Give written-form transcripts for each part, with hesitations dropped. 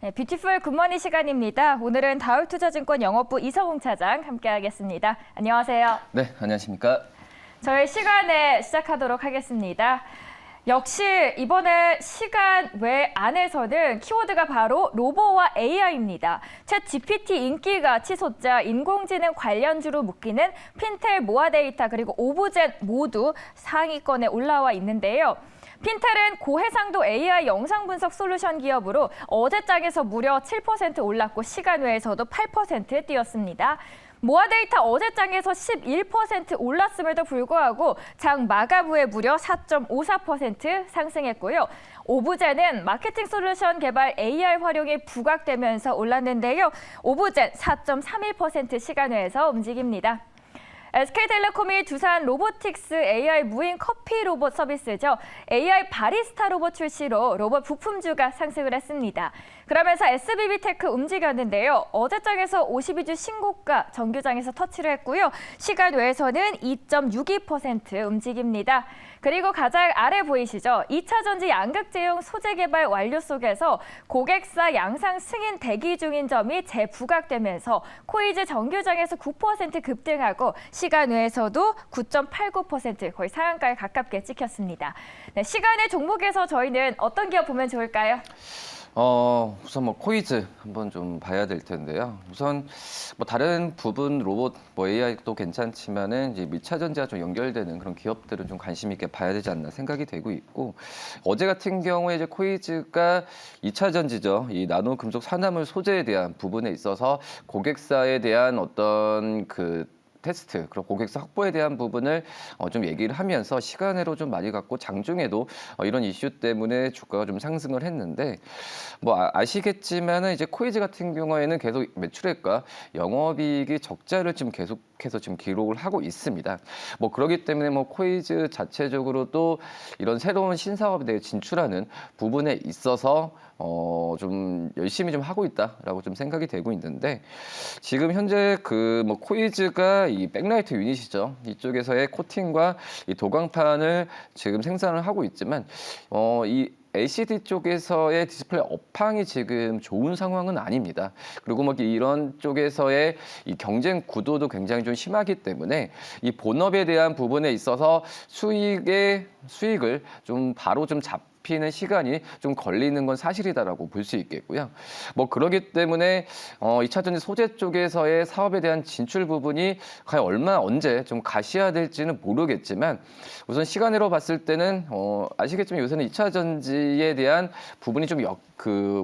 네, 뷰티풀 굿모닝 시간입니다. 오늘은 다울투자증권 영업부 이성웅 차장 함께하겠습니다. 안녕하세요. 네, 안녕하십니까. 저희 시간에 시작하도록 하겠습니다. 역시 이번에 시간 외 안에서는 키워드가 바로 로보와 AI입니다. 챗 GPT 인기가 치솟자 인공지능 관련주로 묶이는 핀텔, 모아데이터 그리고 오브젠 모두 상위권에 올라와 있는데요. 핀텔은 고해상도 AI 영상 분석 솔루션 기업으로 어제장에서 무려 7% 올랐고 시간 외에서도 8% 뛰었습니다. 모아데이터 어제장에서 11% 올랐음에도 불구하고 장 마감 후에 무려 4.54% 상승했고요. 오브젠은 마케팅 솔루션 개발 AI 활용이 부각되면서 올랐는데요. 오브젠 4.31% 시간 외에서 움직입니다. SK텔레콤이 두산 로보틱스 AI 무인 커피 로봇 서비스죠. AI 바리스타 로봇 출시로 로봇 부품주가 상승을 했습니다. 그러면서 SBB테크 움직였는데요. 어제장에서 52주 신고가, 정규장에서 터치를 했고요. 시간 외에서는 2.62% 움직입니다. 그리고 가장 아래 보이시죠? 2차 전지 양극재용 소재 개발 완료 속에서 고객사 양상 승인 대기 중인 점이 재부각되면서 코이즈 정규장에서 9% 급등하고 시간 외에서도 9.89% 거의 상한가에 가깝게 찍혔습니다. 네, 시간의 종목에서 저희는 어떤 기업 보면 좋을까요? 우선 코이즈 한번 좀 봐야 될 텐데요. 우선 다른 부분 로봇 AI도 괜찮지만은 이제 미차 전지와 좀 연결되는 그런 기업들은 좀 관심 있게 봐야 되지 않나 생각이 되고 있고, 어제 같은 경우에 이제 코이즈가 2차 전지죠. 이 나노 금속 산화물 소재에 대한 부분에 있어서 고객사에 대한 어떤 테스트, 그리고 고객사 확보에 대한 부분을 좀 얘기를 하면서 시간으로 좀 많이 갔고, 장중에도 이런 이슈 때문에 주가가 좀 상승을 했는데, 아시겠지만은 이제 코이즈 같은 경우에는 계속 매출액과 영업이익이 적자를 지금 계속해서 지금 기록을 하고 있습니다. 그렇기 때문에 코이즈 자체적으로도 이런 새로운 신사업에 대해 진출하는 부분에 있어서 좀 열심히 좀 하고 있다라고 좀 생각이 되고 있는데, 지금 현재 코이즈가 이 백라이트 유닛이죠. 이쪽에서의 코팅과 이 도광판을 지금 생산을 하고 있지만, 이 LCD 쪽에서의 디스플레이 업황이 지금 좋은 상황은 아닙니다. 그리고 이런 쪽에서의 이 경쟁 구도도 굉장히 좀 심하기 때문에 이 본업에 대한 부분에 있어서 수익을 좀 바로 좀 잡히는 시간이 좀 걸리는 건 사실이다라고 볼 수 있겠고요. 그러기 때문에 2차 전지 소재 쪽에서의 사업에 대한 진출 부분이 과연 언제 좀 가시화될지는 모르겠지만, 우선 시간으로 봤을 때는 아시겠지만 요새는 2차 전지에 대한 부분이 좀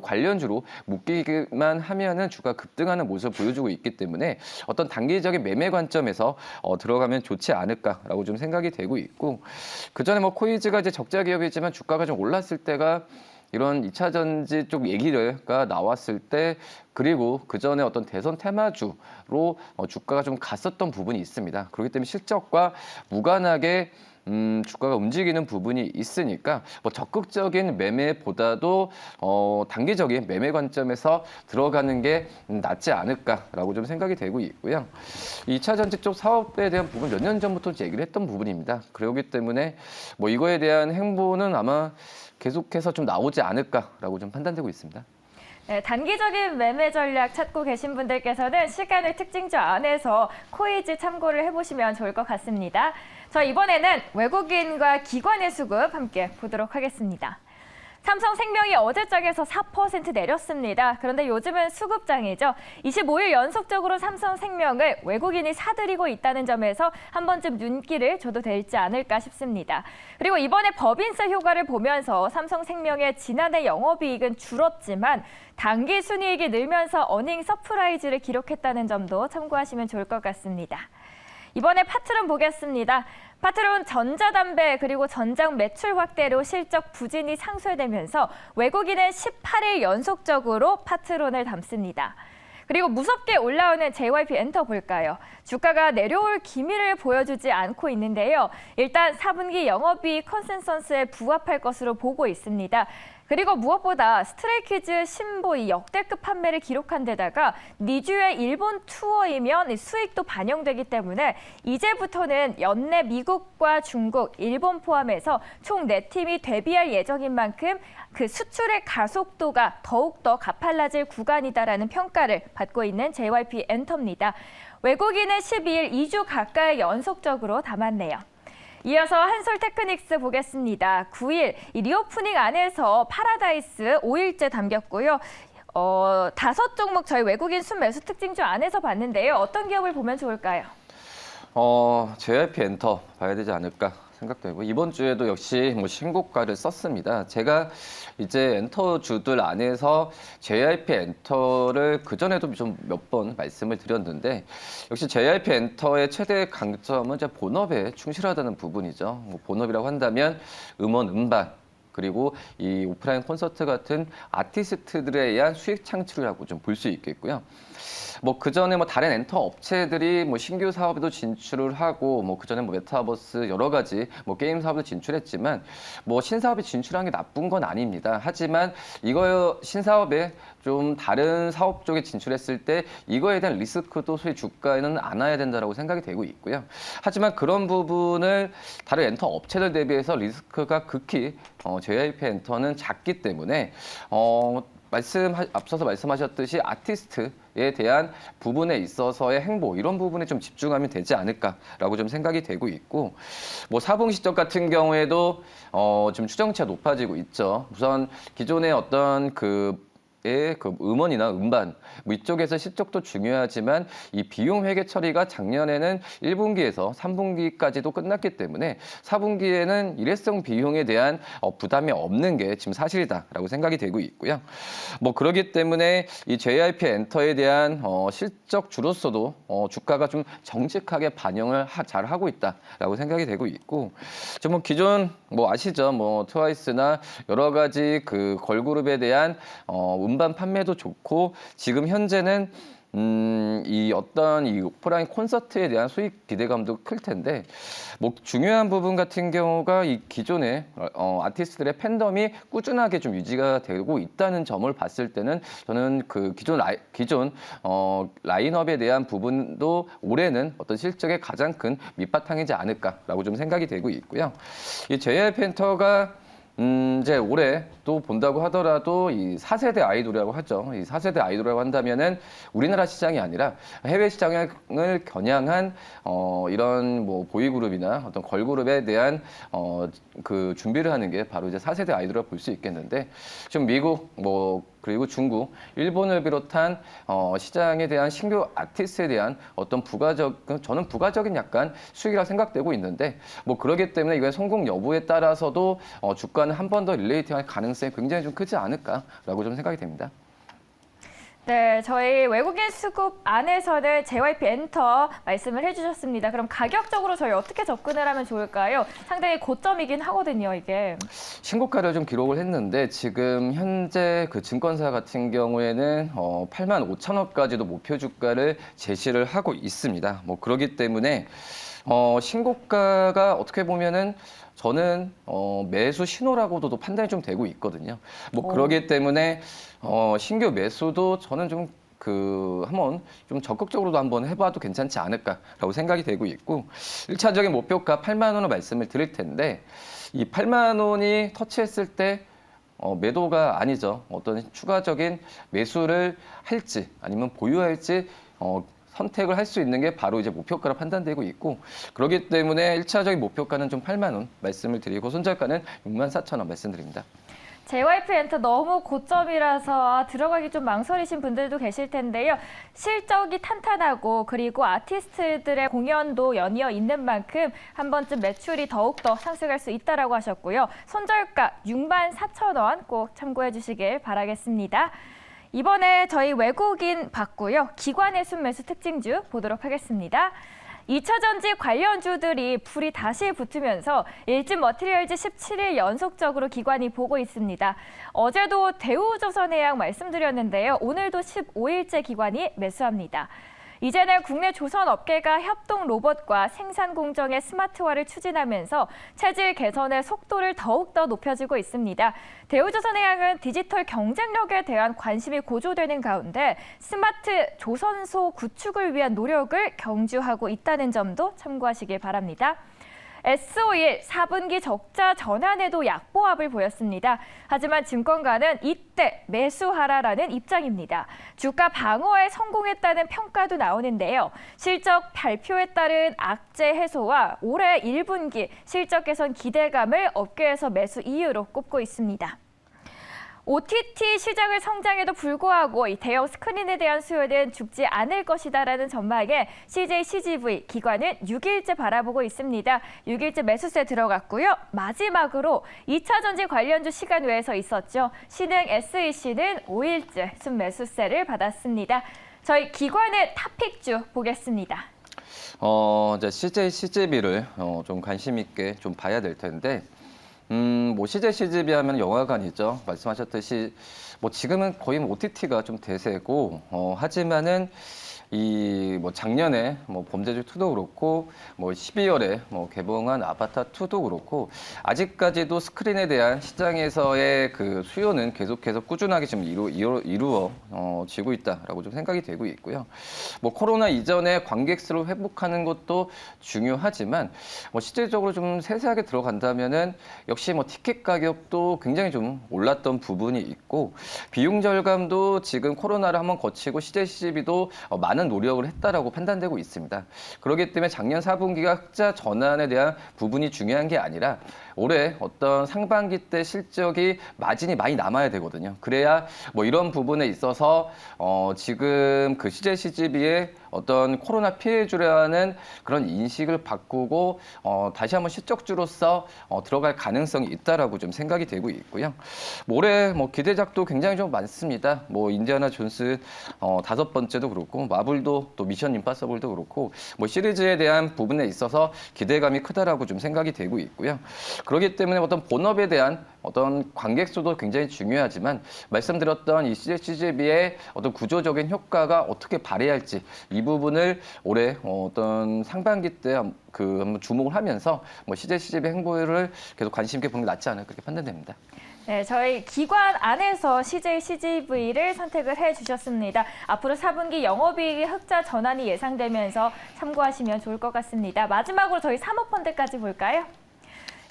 관련주로 묶이기만 하면은 주가 급등하는 모습을 보여주고 있기 때문에 어떤 단기적인 매매 관점에서 들어가면 좋지 않을까라고 좀 생각이 되고 있고, 그 전에 코이즈가 이제 적자 기업이지만 주가가 좀 올랐을 때가 이런 2차 전지 쪽 얘기가 나왔을 때, 그리고 그 전에 어떤 대선 테마주로 주가가 좀 갔었던 부분이 있습니다. 그렇기 때문에 실적과 무관하게 주가가 움직이는 부분이 있으니까 적극적인 매매보다도 단기적인 매매 관점에서 들어가는 게 낫지 않을까라고 좀 생각이 되고 있고요. 2차 전지 쪽 사업에 대한 부분 몇 년 전부터 얘기를 했던 부분입니다. 그렇기 때문에 이거에 대한 행보는 아마 계속해서 좀 나오지 않을까라고 좀 판단되고 있습니다. 네, 단기적인 매매 전략 찾고 계신 분들께서는 시간의 특징주 안에서 코이즈 참고를 해보시면 좋을 것 같습니다. 저 이번에는 외국인과 기관의 수급 함께 보도록 하겠습니다. 삼성생명이 어제장에서 4% 내렸습니다. 그런데 요즘은 수급장이죠. 25일 연속적으로 삼성생명을 외국인이 사들이고 있다는 점에서 한 번쯤 눈길을 줘도 되지 않을까 싶습니다. 그리고 이번에 법인세 효과를 보면서 삼성생명의 지난해 영업이익은 줄었지만 단기 순이익이 늘면서 어닝 서프라이즈를 기록했다는 점도 참고하시면 좋을 것 같습니다. 이번에 파트론 보겠습니다. 파트론 전자담배 그리고 전장 매출 확대로 실적 부진이 상쇄되면서 외국인은 18일 연속적으로 파트론을 담습니다. 그리고 무섭게 올라오는 JYP 엔터 볼까요? 주가가 내려올 기미를 보여주지 않고 있는데요. 일단 4분기 영업이익 컨센서스에 부합할 것으로 보고 있습니다. 그리고 무엇보다 스트레이키즈 신보이 역대급 판매를 기록한 데다가 니주의 일본 투어이면 수익도 반영되기 때문에 이제부터는 연내 미국과 중국, 일본 포함해서 총 4팀이 데뷔할 예정인 만큼 그 수출의 가속도가 더욱더 가팔라질 구간이다라는 평가를 받고 있는 JYP 엔터입니다. 외국인은 12일 2주 가까이 연속적으로 담았네요. 이어서 한솔테크닉스 보겠습니다. 9일 리오프닝 안에서 파라다이스 5일째 담겼고요. 5종목 저희 외국인 순매수 특징주 안에서 봤는데요. 어떤 기업을 보면 좋을까요? JYP 엔터 봐야 되지 않을까 생각되고 이번 주에도 역시 뭐 신고가를 썼습니다. 제가 이제 엔터주들 안에서 JYP 엔터를 그전에도 좀 몇 번 말씀을 드렸는데 역시 JYP 엔터의 최대 강점은 이제 본업에 충실하다는 부분이죠. 뭐 본업이라고 한다면 음원, 음반 그리고 이 오프라인 콘서트 같은 아티스트들에 의한 수익 창출이라고 좀 볼 수 있겠고요. 뭐 그전에 뭐 다른 엔터 업체들이 뭐 신규 사업에도 진출을 하고 뭐 그전에 뭐 메타버스 여러 가지 뭐 게임 사업도 진출했지만 뭐 신사업에 진출한 게 나쁜 건 아닙니다. 하지만 이거 신사업에 좀 다른 사업 쪽에 진출했을 때 이거에 대한 리스크도 소위 주가에는 안아야 된다라고 생각이 되고 있고요. 하지만 그런 부분을 다른 엔터 업체들 대비해서 리스크가 극히 JYP 엔터는 작기 때문에 앞서서 말씀하셨듯이 아티스트에 대한 부분에 있어서의 행보 이런 부분에 좀 집중하면 되지 않을까라고 좀 생각이 되고 있고 뭐 4분기 실적 같은 경우에도 좀 추정치가 높아지고 있죠. 우선 기존의 어떤 그 음원이나 음반 뭐 이쪽에서 실적도 중요하지만 이 비용 회계 처리가 작년에는 1분기에서 3분기까지도 끝났기 때문에 4분기에는 일회성 비용에 대한 부담이 없는 게 지금 사실이다라고 생각이 되고 있고요. 뭐 그렇기 때문에 이 JYP 엔터에 대한 실적주로서도 주가가 좀 정직하게 반영을 잘 하고 있다라고 생각이 되고 있고 뭐 기존 뭐 아시죠? 뭐 트와이스나 여러 가지 그 걸그룹에 대한 음반 판매도 좋고 지금 현재는 이 어떤 이 오프라인 콘서트에 대한 수익 기대감도 클 텐데 뭐 중요한 부분 같은 경우가 이 기존의 아티스트들의 팬덤이 꾸준하게 좀 유지가 되고 있다는 점을 봤을 때는 저는 그 기존 라인업에 대한 부분도 올해는 어떤 실적의 가장 큰 밑바탕이지 않을까라고 좀 생각이 되고 있고요. 이 JYP 엔터가 이제 올해 또 본다고 하더라도 이 4세대 아이돌이라고 하죠. 이 4세대 아이돌이라고 한다면은 우리나라 시장이 아니라 해외 시장을 겨냥한 이런 뭐 보이그룹이나 어떤 걸그룹에 대한 그 준비를 하는 게 바로 이제 4세대 아이돌이라고 볼 수 있겠는데 지금 미국 뭐 그리고 중국, 일본을 비롯한 시장에 대한 신규 아티스트에 대한 어떤 저는 부가적인 약간 수익이라 생각되고 있는데 뭐 그러기 때문에 이거의 성공 여부에 따라서도 주가는 한 번 더 릴레이팅할 가능성이 굉장히 좀 크지 않을까라고 좀 생각이 됩니다. 네, 저희 외국인 수급 안에서는 JYP 엔터 말씀을 해주셨습니다. 그럼 가격적으로 저희 어떻게 접근을 하면 좋을까요? 상당히 고점이긴 하거든요, 이게. 신고가를 좀 기록을 했는데 지금 현재 그 증권사 같은 경우에는 8만 5천원까지도 목표 주가를 제시를 하고 있습니다. 뭐 그렇기 때문에 신고가가 어떻게 보면은 저는 매수 신호라고도 판단이 좀 되고 있거든요. 뭐 그러기 때문에 신규 매수도 저는 좀 한번 좀 적극적으로도 한번 해봐도 괜찮지 않을까라고 생각이 되고 있고 1차적인 목표가 8만 원을 말씀을 드릴 텐데 이 8만 원이 터치했을 때 매도가 아니죠. 어떤 추가적인 매수를 할지 아니면 보유할지 선택을 할 수 있는 게 바로 이제 목표가로 판단되고 있고 그렇기 때문에 1차적인 목표가는 좀 8만 원 말씀을 드리고 손절가는 6만 4천 원 말씀드립니다. JYP 엔터 너무 고점이라서 들어가기 좀 망설이신 분들도 계실 텐데요. 실적이 탄탄하고 그리고 아티스트들의 공연도 연이어 있는 만큼 한 번쯤 매출이 더욱더 상승할 수 있다라고 하셨고요. 손절가 6만 4천 원 꼭 참고해 주시길 바라겠습니다. 이번에 저희 외국인 봤고요. 기관의 순매수 특징주 보도록 하겠습니다. 2차 전지 관련주들이 불이 다시 붙으면서 일진 머티리얼즈 17일 연속적으로 기관이 보고 있습니다. 어제도 대우조선해양 말씀드렸는데요. 오늘도 15일째 기관이 매수합니다. 이제는 국내 조선 업계가 협동 로봇과 생산 공정의 스마트화를 추진하면서 체질 개선의 속도를 더욱더 높여지고 있습니다. 대우조선해양은 디지털 경쟁력에 대한 관심이 고조되는 가운데 스마트 조선소 구축을 위한 노력을 경주하고 있다는 점도 참고하시길 바랍니다. S-오일 4분기 적자 전환에도 약보합을 보였습니다. 하지만 증권가는 이때 매수하라라는 입장입니다. 주가 방어에 성공했다는 평가도 나오는데요. 실적 발표에 따른 악재 해소와 올해 1분기 실적 개선 기대감을 업계에서 매수 이유로 꼽고 있습니다. OTT 시장을 성장에도 불구하고 이 대형 스크린에 대한 수요는 죽지 않을 것이다라는 전망에 CJ-CGV 기관은 6일째 바라보고 있습니다. 6일째 매수세 들어갔고요. 마지막으로 2차 전지 관련주 시간 외에서 있었죠. 신흥 SEC는 5일째 순매수세를 받았습니다. 저희 기관의 탑픽주 보겠습니다. 이제 CJ-CGV를 좀 관심 있게 좀 봐야 될 텐데. 뭐 CJ-CGV 하면 영화관이죠. 말씀하셨듯이 뭐 지금은 거의 OTT가 좀 대세고 하지만은 이 뭐 작년에 뭐 범죄주 2도 그렇고 뭐 12월에 뭐 개봉한 아바타 2도 그렇고 아직까지도 스크린에 대한 시장에서의 그 수요는 계속해서 꾸준하게 지금 이루어지고 있다라고 좀 생각이 되고 있고요. 뭐 코로나 이전에 관객 수를 회복하는 것도 중요하지만 뭐 실질적으로 좀 세세하게 들어간다면은 역시 뭐 티켓 가격도 굉장히 좀 올랐던 부분이 있고 비용 절감도 지금 코로나를 한번 거치고 CJ-CGV도 많은 노력을 했다라고 판단되고 있습니다. 그렇기 때문에 작년 4분기가 흑자 전환에 대한 부분이 중요한 게 아니라 올해 어떤 상반기 때 실적이 마진이 많이 남아야 되거든요. 그래야 뭐 이런 부분에 있어서 지금 그 CJ-CGV의 어떤 코로나 피해주라는 그런 인식을 바꾸고 다시 한번 실적주로서 들어갈 가능성이 있다라고 좀 생각이 되고 있고요. 올해 뭐 기대작도 굉장히 좀 많습니다. 뭐 인디아나 존스 5번째도 그렇고 마블도 또 미션 임파서블도 그렇고 뭐 시리즈에 대한 부분에 있어서 기대감이 크다라고 좀 생각이 되고 있고요. 그렇기 때문에 어떤 본업에 대한 어떤 관객 수도 굉장히 중요하지만 말씀드렸던 이 CJ-CGV의 어떤 구조적인 효과가 어떻게 발휘할지 이 부분을 올해 어떤 상반기 때 한번 주목을 하면서 뭐 CJ-CGV 행보를 계속 관심 있게 보는 게 낫지 않을까 그렇게 판단됩니다. 네, 저희 기관 안에서 CJ-CGV를 선택을 해주셨습니다. 앞으로 4분기 영업이익의 흑자 전환이 예상되면서 참고하시면 좋을 것 같습니다. 마지막으로 저희 사모펀드까지 볼까요?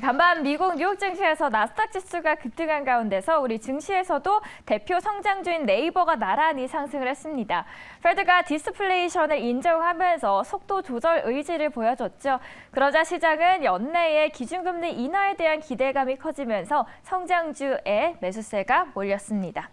간밤 미국 뉴욕 증시에서 나스닥 지수가 급등한 가운데서 우리 증시에서도 대표 성장주인 네이버가 나란히 상승을 했습니다. 페드가 디스플레이션을 인정하면서 속도 조절 의지를 보여줬죠. 그러자 시장은 연내에 기준금리 인하에 대한 기대감이 커지면서 성장주에 매수세가 몰렸습니다.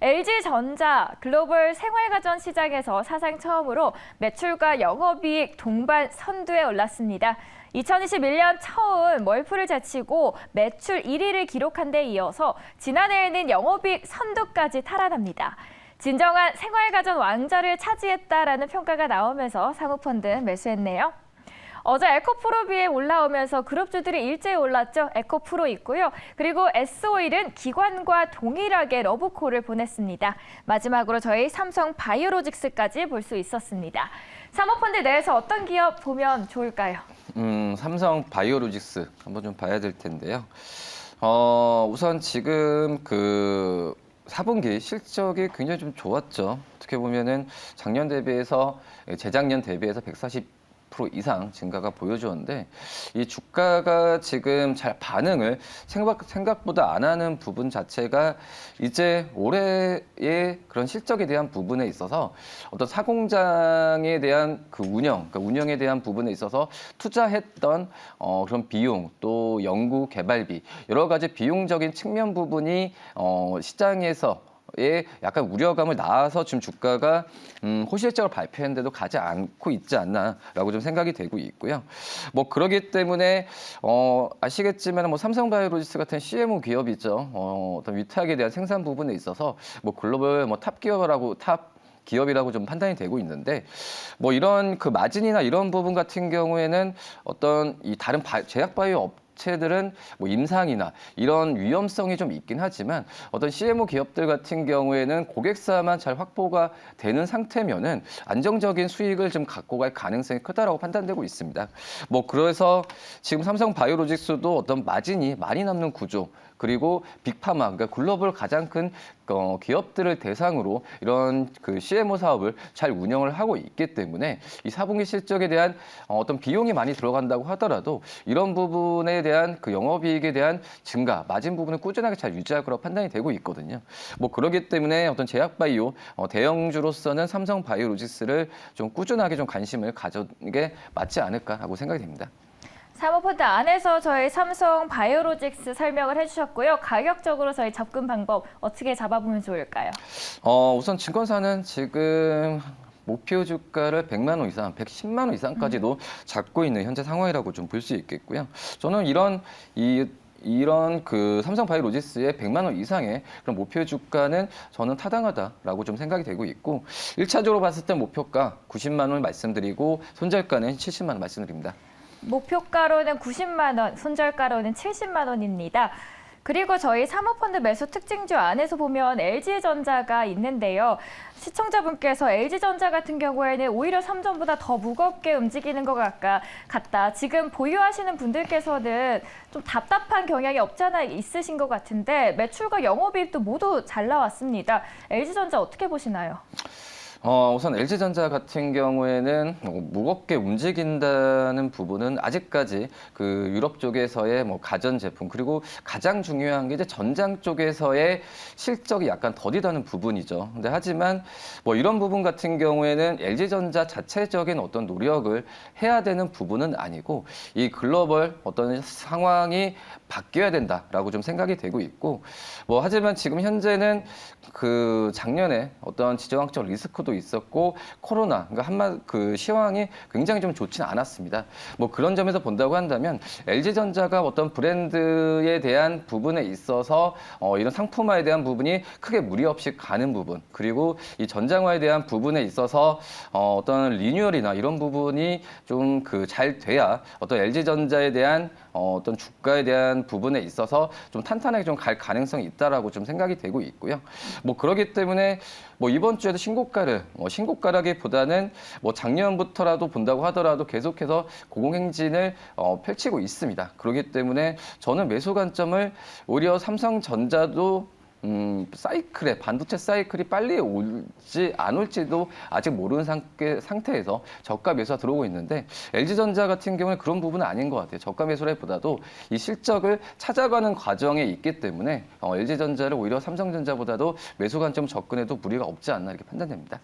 LG전자 글로벌 생활가전 시장에서 사상 처음으로 매출과 영업이익 동반 선두에 올랐습니다. 2021년 처음 월풀을 제치고 매출 1위를 기록한 데 이어서 지난해에는 영업이익 선두까지 탈환합니다. 진정한 생활가전 왕좌를 차지했다라는 평가가 나오면서 사모펀드 매수했네요. 어제 에코프로 올라오면서 그룹주들이 일제히 올랐죠. 에코프로 있고요. 그리고 S-오일은 기관과 동일하게 러브콜을 보냈습니다. 마지막으로 저희 삼성 바이오로직스까지 볼 수 있었습니다. 사모펀드 내에서 어떤 기업 보면 좋을까요? 삼성 바이오로직스 한번 좀 봐야 될 텐데요. 우선 지금 그 4분기 실적이 굉장히 좀 좋았죠. 어떻게 보면은 작년 대비해서 재작년 대비해서 140% 이상 증가가 보여주었는데 이 주가가 지금 잘 반응을 생각보다 안 하는 부분 자체가 이제 올해의 그런 실적에 대한 부분에 있어서 어떤 사공장에 대한 그 그러니까 운영에 대한 부분에 있어서 투자했던 그런 비용 또 연구 개발비 여러 가지 비용적인 측면 부분이 시장에서 약간 우려감을 낳아서 지금 주가가 호실적으로 발표했는데도 가지 않고 있지 않나라고 좀 생각이 되고 있고요. 뭐 그러기 때문에 아시겠지만 뭐 삼성바이오로직스 같은 CMO 기업이죠. 어떤 위탁에 대한 생산 부분에 있어서 뭐 글로벌 뭐 탑 기업이라고 좀 판단이 되고 있는데 뭐 이런 그 마진이나 이런 부분 같은 경우에는 어떤 이 다른 제약 바이오 업체들은 뭐 임상이나 이런 위험성이 좀 있긴 하지만 어떤 CMO 기업들 같은 경우에는 고객사만 잘 확보가 되는 상태면은 안정적인 수익을 좀 갖고 갈 가능성이 크다라고 판단되고 있습니다. 뭐 그래서 지금 삼성 바이오로직스도 어떤 마진이 많이 남는 구조 그리고 빅파마, 그러니까 글로벌 가장 큰 기업들을 대상으로 이런 그 CMO 사업을 잘 운영을 하고 있기 때문에 이 4분기 실적에 대한 어떤 비용이 많이 들어간다고 하더라도 이런 부분에 대한 그 영업이익에 대한 증가, 마진 부분을 꾸준하게 잘 유지할 거라고 판단이 되고 있거든요. 뭐 그렇기 때문에 어떤 제약바이오 대형주로서는 삼성 바이오로직스를 좀 꾸준하게 좀 관심을 가져는 게 맞지 않을까라고 생각이 됩니다. 사모펀드 안에서 저희 삼성 바이오로직스 설명을 해주셨고요. 가격적으로 저희 접근 방법 어떻게 잡아보면 좋을까요? 우선 증권사는 지금 목표 주가를 100만 원 이상, 110만 원 이상까지도 잡고 있는 현재 상황이라고 좀 볼 수 있겠고요. 저는 이런 그 삼성 바이오로직스의 100만 원 이상의 그런 목표 주가는 저는 타당하다라고 좀 생각이 되고 있고 1차적으로 봤을 때 목표가 90만 원 말씀드리고 손절가는 70만 원 말씀드립니다. 목표가로는 90만 원, 손절가로는 70만 원입니다. 그리고 저희 사모펀드 매수 특징주 안에서 보면 LG전자가 있는데요. 시청자분께서 LG전자 같은 경우에는 오히려 삼전보다 더 무겁게 움직이는 것 같다. 지금 보유하시는 분들께서는 좀 답답한 경향이 없잖아 있으신 것 같은데 매출과 영업이익도 모두 잘 나왔습니다. LG전자 어떻게 보시나요? 우선 LG전자 같은 경우에는 무겁게 움직인다는 부분은 아직까지 그 유럽 쪽에서의 뭐 가전제품 그리고 가장 중요한 게 이제 전장 쪽에서의 실적이 약간 더디다는 부분이죠. 근데 하지만 뭐 이런 부분 같은 경우에는 LG전자 자체적인 어떤 노력을 해야 되는 부분은 아니고 이 글로벌 어떤 상황이 바뀌어야 된다라고 좀 생각이 되고 있고 뭐 하지만 지금 현재는 그 작년에 어떤 지정학적 리스크도 있었고 코로나 그러니까 그 시황이 굉장히 좀 좋지는 않았습니다. 뭐 그런 점에서 본다고 한다면 LG전자가 어떤 브랜드에 대한 부분에 있어서 이런 상품화에 대한 부분이 크게 무리 없이 가는 부분 그리고 이 전장화에 대한 부분에 있어서 어떤 리뉴얼이나 이런 부분이 좀 그 잘 돼야 어떤 LG전자에 대한 어떤 주가에 대한 부분에 있어서 좀 탄탄하게 좀 갈 가능성이 있다라고 좀 생각이 되고 있고요. 뭐 그렇기 때문에 뭐 이번 주에도 신고가라기보다는 뭐 작년부터라도 본다고 하더라도 계속해서 고공행진을 펼치고 있습니다. 그렇기 때문에 저는 매수 관점을 오히려 삼성전자도 반도체 사이클이 빨리 올지 안 올지도 아직 모르는 상태에서 저가 매수가 들어오고 있는데 LG전자 같은 경우는 그런 부분은 아닌 것 같아요. 저가 매수라기보다도 이 실적을 찾아가는 과정에 있기 때문에 LG전자를 오히려 삼성전자보다도 매수 관점 접근해도 무리가 없지 않나 이렇게 판단됩니다.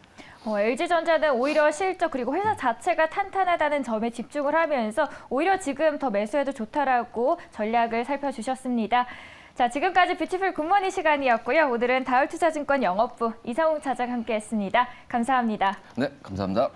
LG전자는 오히려 실적 그리고 회사 자체가 탄탄하다는 점에 집중을 하면서 오히려 지금 더 매수해도 좋다라고 전략을 살펴주셨습니다. 자, 지금까지 뷰티풀 굿모닝 시간이었고요. 오늘은 다울투자증권 영업부 이상웅 차장 함께했습니다. 감사합니다. 네, 감사합니다.